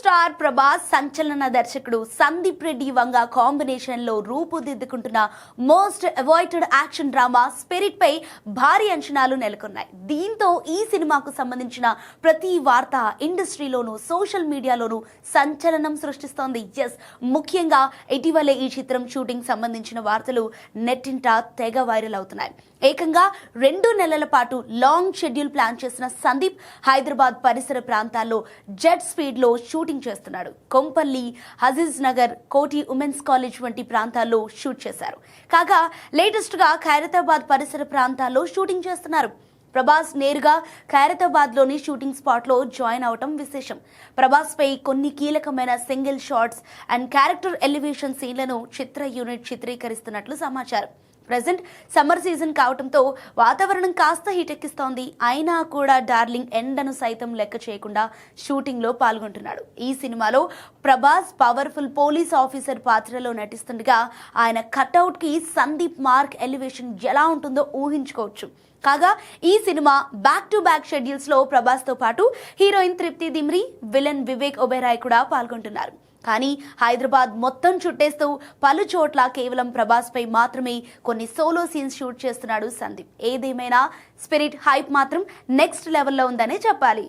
Star Prabhas సంచలన దర్శకుడు Sandeep Reddy Vanga combination లో రూపుదిద్దుకుంటున్న most awaited action drama Spirit పై భారీ అంచనాలు నెలకొన్నాయి. దీంతో ఈ సినిమాకు సంబంధించిన ప్రతి వార్త ఇండస్ట్రీలోనూ సోషల్ మీడియాలోనూ సంచలనం సృష్టిస్తోంది. ముఖ్యంగా ఇటీవలే ఈ చిత్రం షూటింగ్ సంబంధించిన వార్తలు నెట్టింట తెగ వైరల్ అవుతున్నాయి. ఏకంగా 2 నెలల పాటు లాంగ్ షెడ్యూల్ ప్లాన్ చేసిన సందీప్ హైదరాబాద్ పరిసర ప్రాంతాల్లో జెట్ స్పీడ్ లో షూటింగ్ చేస్తున్నాడు. కొంపల్లి, హజీజ్ నగర్, కోటి ఉమెన్స్ కాలేజ్ వంటి ప్రాంతాల్లో షూట్ చేశారు. కాగా లేటెస్ట్ గా ఖైరతాబాద్ పరిసర ప్రాంతాల్లో షూటింగ్ చేస్తున్నారు. ప్రభాస్ నేరుగా ఖైరతాబాద్ లోని షూటింగ్ స్పాట్ లో జాయిన్ అవటం విశేషం. ప్రభాస్ పై కొన్ని కీలకమైన single shots and character elevation సీన్లను చిత్ర యూనిట్ చిత్రీకరిస్తున్నట్లు సమాచారం. ప్రెజెంట్ సమ్మర్ సీజన్ కావడంతో వాతావరణం కాస్త హీటెక్కిస్తోంది. అయినా కూడా డార్లింగ్ ఎండను సైతం లెక్క చేయకుండా షూటింగ్ లో పాల్గొంటున్నాడు. ఈ సినిమాలో ప్రభాస్ పవర్ఫుల్ పోలీస్ ఆఫీసర్ పాత్రలో నటిస్తుండగా ఆయన కట్అవుట్ కి సందీప్ మార్క్ ఎలివేషన్ ఎలా ఉంటుందో ఊహించుకోవచ్చు. కాగా ఈ cinema back to back schedules లో ప్రభాస్ తో పాటు హీరోయిన్ తృప్తి దిమ్రి, విలన్ వివేక్ ఒబెరాయ్ కూడా పాల్గొంటున్నారు. కానీ హైదరాబాద్ మొత్తం చుట్టేస్తూ పలు చోట్ల కేవలం ప్రభాస్ పై మాత్రమే కొన్ని సోలో సీన్స్ షూట్ చేస్తున్నాడు సందీప్. ఏదేమైనా స్పిరిట్ హైప్ మాత్రం నెక్స్ట్ లెవెల్లో ఉందనే చెప్పాలి.